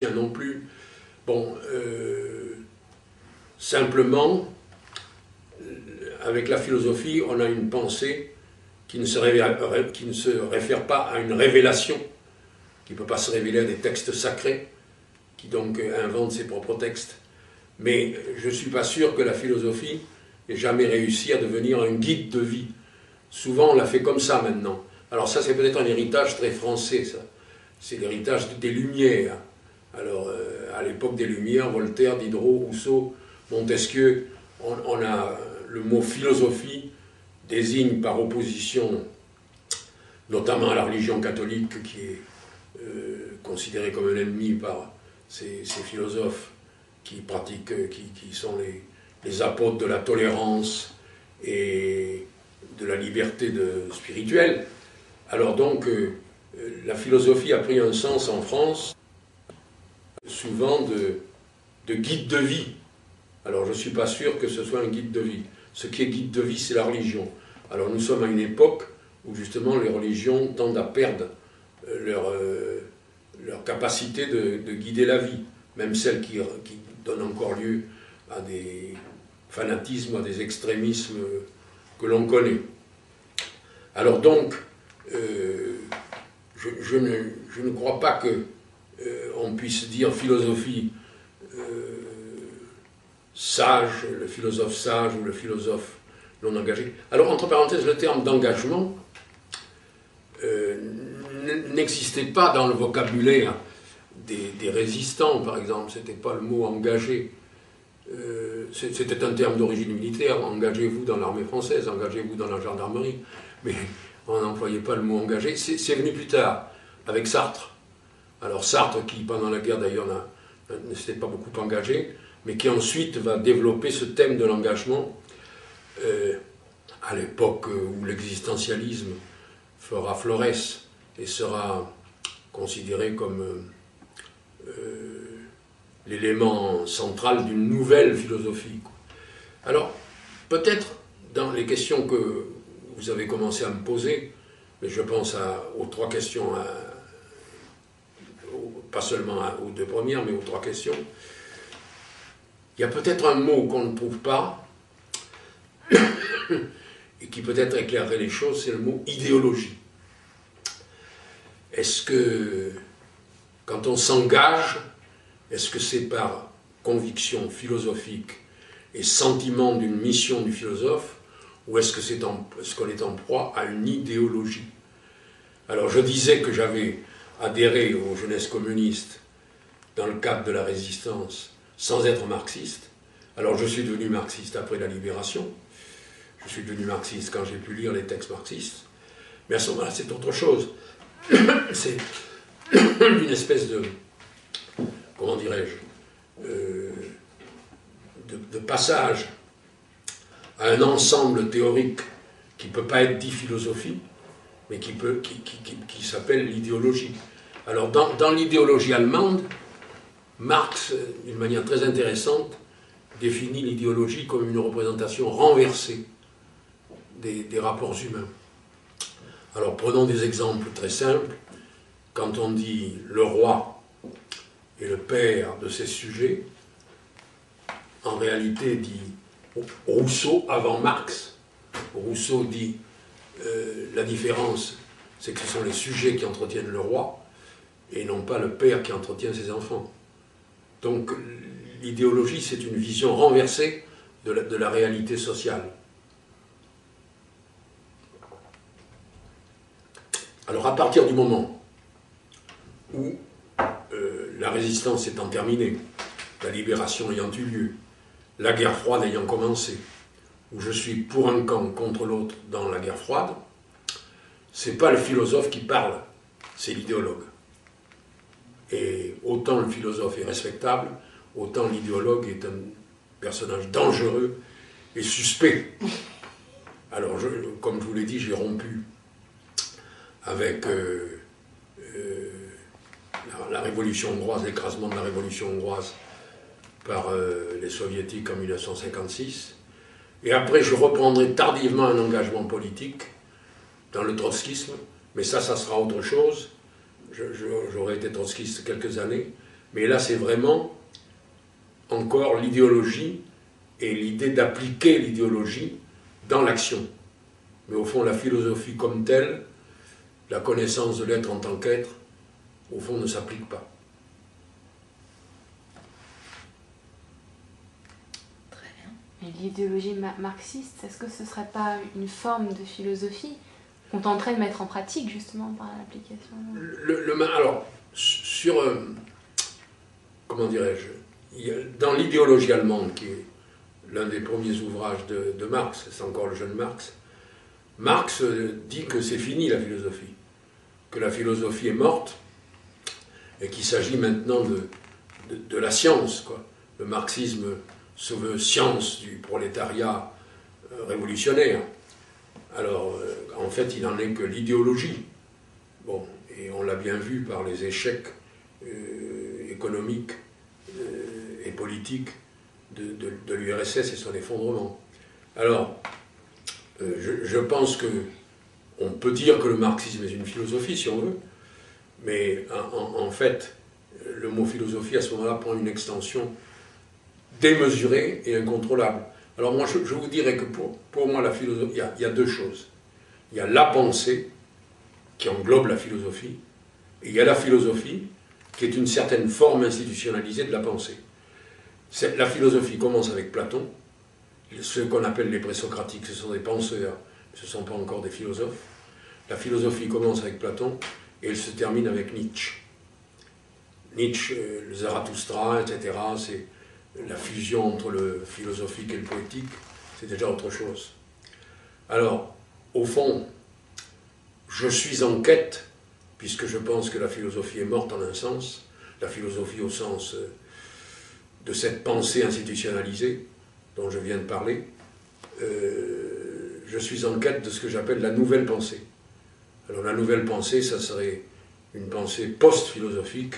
non plus. Bon, simplement, avec la philosophie, on a une pensée qui ne se réfère pas à une révélation, qui ne peut pas se révéler à des textes sacrés, qui donc invente ses propres textes. Mais je ne suis pas sûr que la philosophie ait jamais réussi à devenir un guide de vie. Souvent, on l'a fait comme ça maintenant. Alors ça, c'est peut-être un héritage très français, ça. C'est l'héritage des Lumières. Alors, à l'époque des Lumières, Voltaire, Diderot, Rousseau, Montesquieu, on a le mot philosophie désigne par opposition, notamment à la religion catholique, qui est considérée comme un ennemi par ces philosophes qui pratiquent, qui sont les apôtres de la tolérance et de la liberté spirituelle. Alors donc, la philosophie a pris un sens en France, souvent de guide de vie. Alors je ne suis pas sûr que ce soit un guide de vie. Ce qui est guide de vie, c'est la religion. Alors nous sommes à une époque où justement les religions tendent à perdre leur capacité de guider la vie, même celles qui donnent encore lieu à des fanatismes, à des extrémismes que l'on connaît. Alors donc, je ne crois pas qu'on puisse dire philosophie sage, le philosophe sage ou le philosophe non engagé. Alors, entre parenthèses, le terme d'engagement n'existait pas dans le vocabulaire des résistants, par exemple. C'était pas le mot engagé. C'était un terme d'origine militaire. Engagez-vous dans l'armée française, engagez-vous dans la gendarmerie. Mais on n'employait pas le mot engagé. C'est venu plus tard, avec Sartre. Alors Sartre, qui pendant la guerre d'ailleurs ne s'était pas beaucoup engagé, mais qui ensuite va développer ce thème de l'engagement à l'époque où l'existentialisme fera florès et sera considéré comme l'élément central d'une nouvelle philosophie. Alors, peut-être dans les questions que vous avez commencé à me poser, mais je pense aux trois questions, pas seulement aux deux premières, mais aux trois questions, il y a peut-être un mot qu'on ne trouve pas, et qui peut-être éclairerait les choses, c'est le mot idéologie. Est-ce que, quand on s'engage, est-ce que c'est par conviction philosophique et sentiment d'une mission du philosophe, ou est-ce qu'on est en proie à une idéologie? Alors je disais que j'avais adhéré aux jeunesses communistes dans le cadre de la résistance sans être marxiste. Alors je suis devenu marxiste après la Libération. Je suis devenu marxiste quand j'ai pu lire les textes marxistes. Mais à ce moment-là, c'est autre chose. C'est une espèce de, comment dirais-je, de passage à un ensemble théorique qui ne peut pas être dit philosophie, mais qui s'appelle l'idéologie. Alors dans l'idéologie allemande, Marx, d'une manière très intéressante, définit l'idéologie comme une représentation renversée des rapports humains. Alors prenons des exemples très simples. Quand on dit le roi est le père de ses sujets, en réalité dit Rousseau avant Marx. Rousseau dit la différence, c'est que ce sont les sujets qui entretiennent le roi et non pas le père qui entretient ses enfants. Donc l'idéologie, c'est une vision renversée de la réalité sociale. Alors à partir du moment où la résistance étant terminée, la libération ayant eu lieu, la guerre froide ayant commencé, où je suis pour un camp contre l'autre dans la guerre froide, c'est pas le philosophe qui parle, c'est l'idéologue. Et autant le philosophe est respectable, autant l'idéologue est un personnage dangereux et suspect. Alors, comme je vous l'ai dit, j'ai rompu avec la révolution hongroise, l'écrasement de la révolution hongroise par les soviétiques en 1956. Et après, je reprendrai tardivement un engagement politique dans le trotskisme, mais ça sera autre chose. J'aurais été trotskiste quelques années, Mais là, c'est vraiment encore l'idéologie et l'idée d'appliquer l'idéologie dans l'action. Mais au fond, la philosophie comme telle, la connaissance de l'être en tant qu'être, au fond, ne s'applique pas. Très bien. Et l'idéologie marxiste, est-ce que ce ne serait pas une forme de philosophie qu'on tenterait de mettre en pratique, justement, par l'application? Alors, comment dirais-je, dans l'idéologie allemande, qui est l'un des premiers ouvrages de Marx, c'est encore le jeune Marx, Marx dit que c'est fini la philosophie, que la philosophie est morte, et qu'il s'agit maintenant de la science, quoi. Le marxisme se veut science du prolétariat révolutionnaire. Alors, en fait, il n'en est que l'idéologie. Bon, et on l'a bien vu par les échecs économiques et politiques de l'URSS et son effondrement. Alors, je pense qu'on peut dire que le marxisme est une philosophie, si on veut, mais en fait, le mot philosophie, à ce moment-là, prend une extension démesurée et incontrôlable. Alors moi, je vous dirais que pour moi, la philosophie, il y a deux choses. Il y a la pensée, qui englobe la philosophie, et il y a la philosophie, qui est une certaine forme institutionnalisée de la pensée. La philosophie commence avec Platon. Ceux qu'on appelle les présocratiques, ce sont des penseurs, ce ne sont pas encore des philosophes. La philosophie commence avec Platon, et elle se termine avec Nietzsche. Nietzsche, le Zarathustra, etc., c'est la fusion entre le philosophique et le poétique, c'est déjà autre chose. Alors, au fond, je suis en quête, puisque je pense que la philosophie est morte en un sens, la philosophie au sens de cette pensée institutionnalisée dont je viens de parler, je suis en quête de ce que j'appelle la nouvelle pensée. Alors la nouvelle pensée, ça serait une pensée post-philosophique,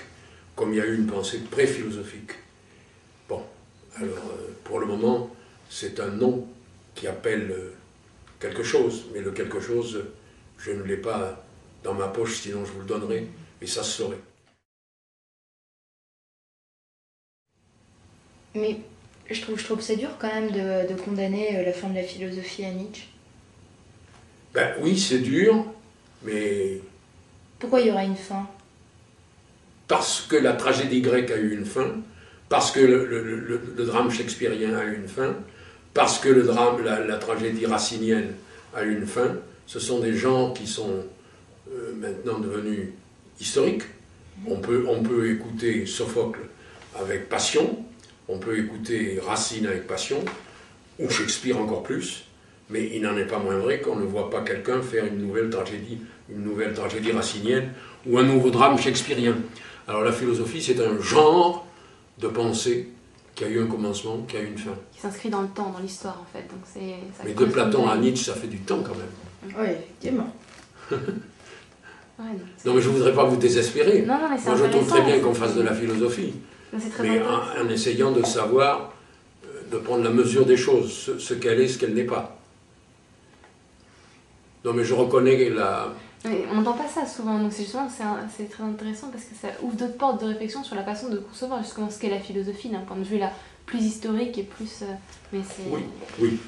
comme il y a eu une pensée pré-philosophique. Bon, alors pour le moment, c'est un nom qui appelle quelque chose, mais le quelque chose, je ne l'ai pas dans ma poche, sinon je vous le donnerai, et ça se saurait. Mais je trouve ça dur quand même de condamner la fin de la philosophie à Nietzsche. Ben oui, c'est dur, mais... Pourquoi il y aura une fin? Parce que la tragédie grecque a eu une fin, parce que le drame shakespearien a eu une fin, parce que la tragédie racinienne a eu une fin. Ce sont des genres qui sont maintenant devenus historiques. On peut écouter Sophocle avec passion, on peut écouter Racine avec passion, ou Shakespeare encore plus, mais il n'en est pas moins vrai qu'on ne voit pas quelqu'un faire une nouvelle tragédie racinienne ou un nouveau drame shakespearien. Alors la philosophie, c'est un genre de pensée qui a eu un commencement, qui a eu une fin. Qui s'inscrit dans le temps, dans l'histoire en fait. Donc mais de Platon à Nietzsche, ça fait du temps quand même. Oui, effectivement. Non mais je ne voudrais pas vous désespérer. Non, mais moi je trouve très bien qu'on fasse de la philosophie. Mais en essayant de savoir, de prendre la mesure des choses, ce qu'elle est, ce qu'elle n'est pas. Non mais je reconnais la... On n'entend pas ça souvent, donc justement c'est très intéressant parce que ça ouvre d'autres portes de réflexion sur la façon de concevoir justement ce qu'est la philosophie d'un point de vue là plus historique et plus... Oui.